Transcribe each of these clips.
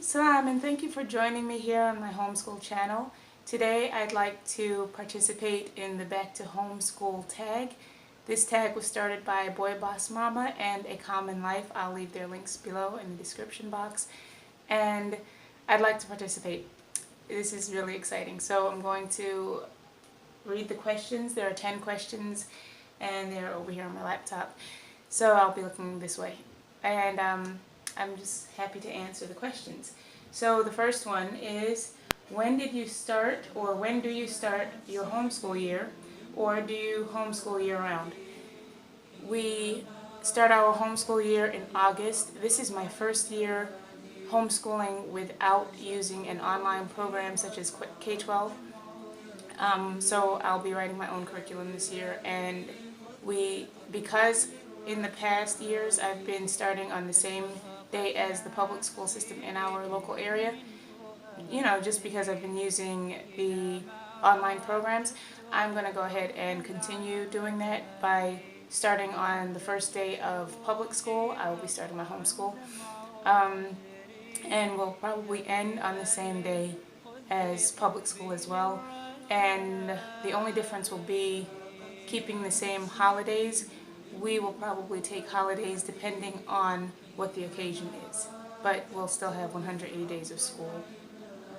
Salam, and thank you for joining me here on my homeschool channel. Today I'd like to participate in the Back to Homeschool Tag. This tag was started by BoyBossMama and A Common Life. I'll leave their links below in the description box. And I'd like to participate. This is really exciting. So I'm going to read the questions. There are 10 questions and they're over here on my laptop. So I'll be looking this way. And I'm just happy to answer the questions. So the first one is, when did you start, or when do you start your homeschool year, or do you homeschool year round? We start our homeschool year in August. This is my first year homeschooling without using an online program such as K-12. So I'll be writing my own curriculum this year, and because in the past years I've been starting on the same day as the public school system in our local area, just because I've been using the online programs, I'm going to go ahead and continue doing that by starting on the first day of public school. I will be starting my homeschool, and we'll probably end on the same day as public school as well, and the only difference will be keeping the same holidays. We will probably take holidays depending on what the occasion is, but we'll still have 180 days of school.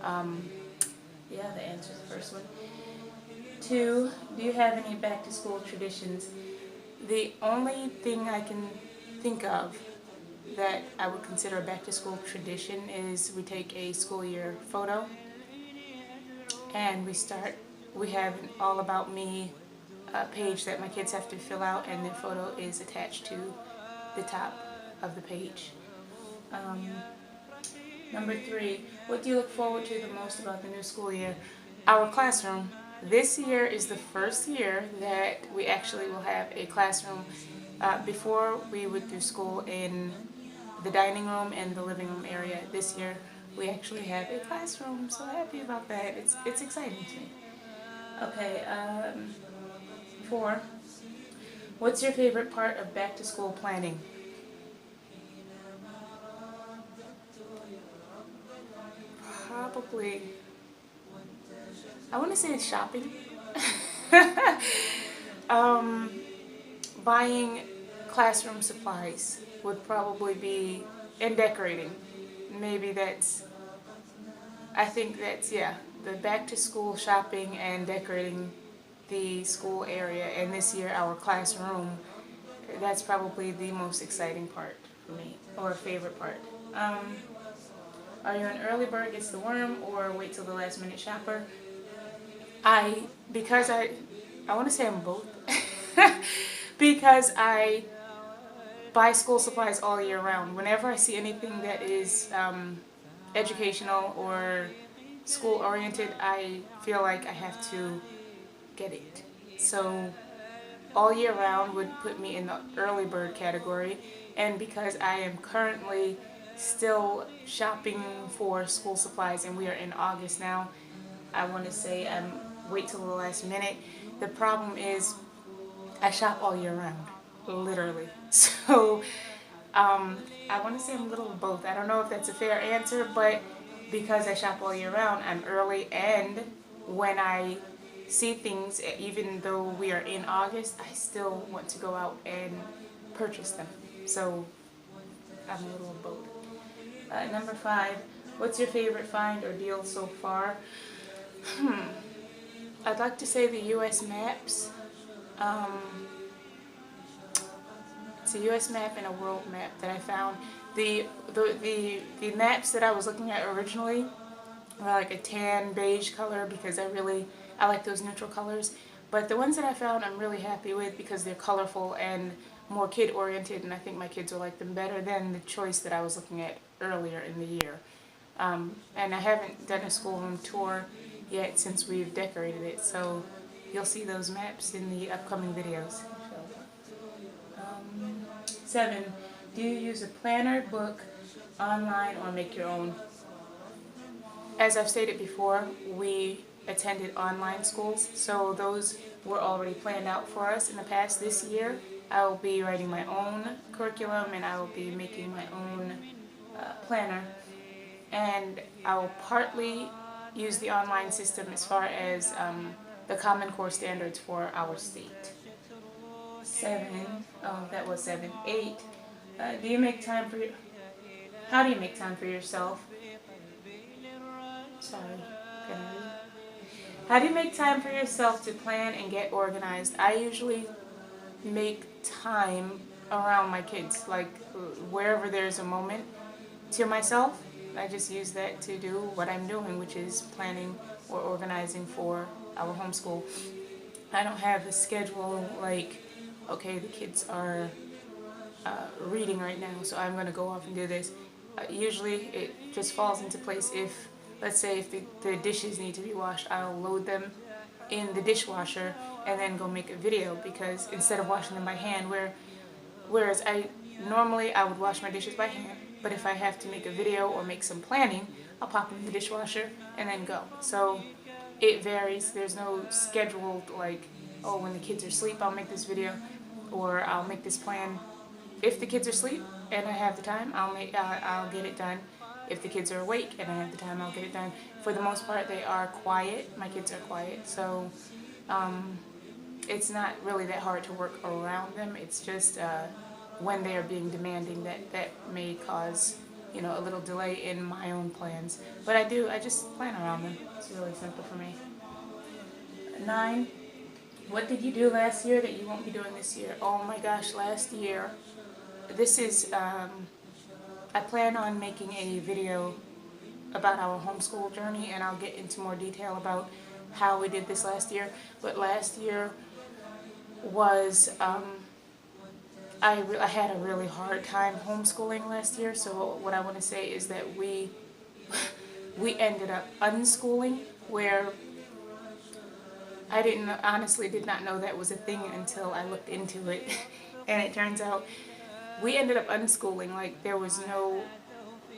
Yeah, the answer is the first one. 2, do you have any back to school traditions? The only thing I can think of that I would consider a back to school tradition is we take a school year photo and we have an All About Me page that my kids have to fill out, and their photo is attached to the top of the page. Number 3, what do you look forward to the most about the new school year? Our classroom. This year is the first year that we actually will have a classroom. Before we would do school in the dining room and the living room area. This year we actually have a classroom. I'm so happy about that. It's exciting to me. Okay, 4, what's your favorite part of back to school planning? Probably, I want to say it's shopping. Buying classroom supplies would probably be, and decorating. Maybe I think that's, yeah, the back to school shopping and decorating the school area, and this year our classroom. That's probably the most exciting part for me, or favorite part. Are you an early bird gets the worm, or wait till the last minute shopper? Because I want to say I'm both. Because I buy school supplies all year round. Whenever I see anything that is educational or school oriented, I feel like I have to get it. So all year round would put me in the early bird category, and because I am currently still shopping for school supplies and we are in August now, I want to say wait till the last minute. The problem is I shop all year round, literally. So I want to say I'm a little of both. I don't know if that's a fair answer, but because I shop all year round, I'm early, and when I see things, even though we are in August, I still want to go out and purchase them. So I'm a little of both. Number 5, what's your favorite find or deal so far? I'd like to say the U.S. maps. It's a U.S. map and a world map that I found. The maps that I was looking at originally were like a tan beige color, because I like those neutral colors. But the ones that I found I'm really happy with because they're colorful and more kid oriented, and I think my kids will like them better than the choice that I was looking at earlier in the year. And I haven't done a schoolroom tour yet since we've decorated it, so you'll see those maps in the upcoming videos. 7, do you use a planner, book, online, or make your own? As I've stated before, we attended online schools, so those were already planned out for us in the past. This year I will be writing my own curriculum, and I will be making my own planner. and I'll partly use the online system as far as the Common Core standards for our state. 7. Oh, that was 7. 8. Do you make time for your... How do you make time for yourself? Sorry, can I read? How do you make time for yourself to plan and get organized? I usually make time around my kids, like wherever there's a moment to myself, I just use that to do what I'm doing, which is planning or organizing for our homeschool. I don't have a schedule like, okay, the kids are reading right now, so I'm going to go off and do this. Usually it just falls into place if, let's say, if the dishes need to be washed, I'll load them in the dishwasher and then go make a video, because instead of washing them by hand, whereas normally I would wash my dishes by hand, but if I have to make a video or make some planning, I'll pop them in the dishwasher and then go. So it varies. There's no scheduled like, oh, when the kids are asleep I'll make this video, or I'll make this plan. If the kids are asleep and I have the time, I'll get it done. If the kids are awake and I have the time, I'll get it done. For the most part, they are quiet. My kids are quiet, so it's not really that hard to work around them. It's just when they are being demanding that may cause, you know, a little delay in my own plans. But I just plan around them. It's really simple for me. 9. What did you do last year that you won't be doing this year? Oh my gosh, last year. This is, I plan on making a video about our homeschool journey, and I'll get into more detail about how we did this last year. But last year was, I had a really hard time homeschooling last year, so what I want to say is that we ended up unschooling, where I honestly did not know that was a thing until I looked into it. And it turns out we ended up unschooling. Like, there was no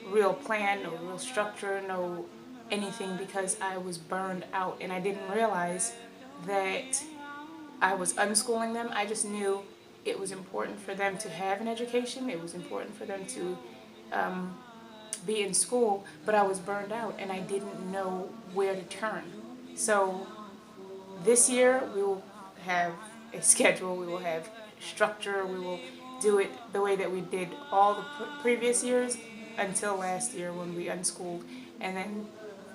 real plan, no real structure, no anything, because I was burned out and I didn't realize that I was unschooling them. I just knew it was important for them to have an education. It was important for them to be in school, but I was burned out and I didn't know where to turn. So this year we will have a schedule, we will have structure, we will do it the way that we did all the previous years until last year when we unschooled. And then,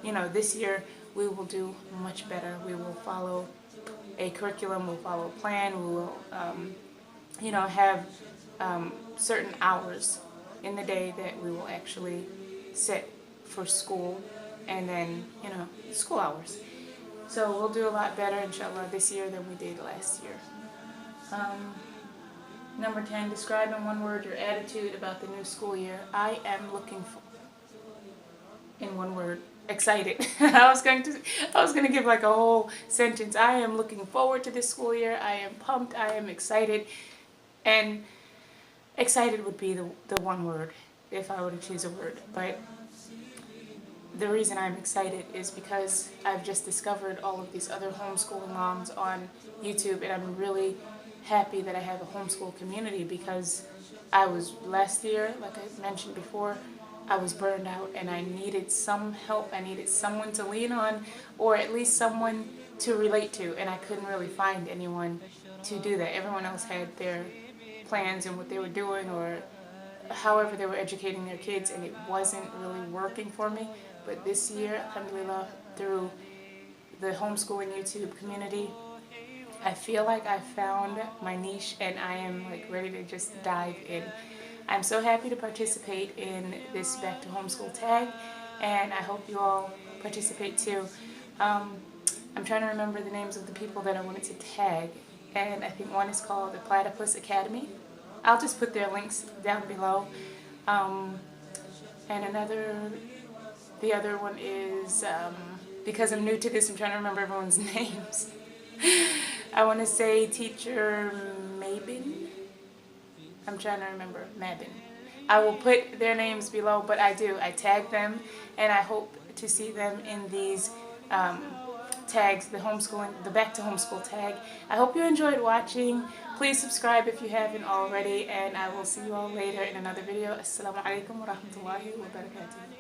you know, this year we will do much better. We will follow a curriculum, we'll follow a plan, we will, you know, have certain hours in the day that we will actually set for school, and then, you know, school hours. So we'll do a lot better, inshallah, this year than we did last year. Number 10, describe in one word your attitude about the new school year. I am looking for, in one word, excited. I was going to give like a whole sentence. I am looking forward to this school year. I am pumped. I am excited. And excited would be the one word if I were to choose a word. But the reason I'm excited is because I've just discovered all of these other homeschooling moms on YouTube, and I'm really happy that I have a homeschool community, because I was, last year, like I mentioned before, I was burned out and I needed some help. I needed someone to lean on, or at least someone to relate to, and I couldn't really find anyone to do that. Everyone else had their plans and what they were doing, or however they were educating their kids, and it wasn't really working for me. But this year, alhamdulillah, through the homeschooling YouTube community, I feel like I found my niche and I am like ready to just dive in. I'm so happy to participate in this Back to Homeschool Tag, and I hope you all participate too. I'm trying to remember the names of the people that I wanted to tag, and I think one is called the Platypus Academy. I'll just put their links down below. And the other one is, because I'm new to this, I'm trying to remember everyone's names. I want to say TeacherMabid. I'm trying to remember. Mabin. I will put their names below, but I tag them, and I hope to see them in these tags, the Back to Homeschool tag. I hope you enjoyed watching. Please subscribe if you haven't already, and I will see you all later in another video. Assalamu alaikum wa rahmatullahi wa barakatuh.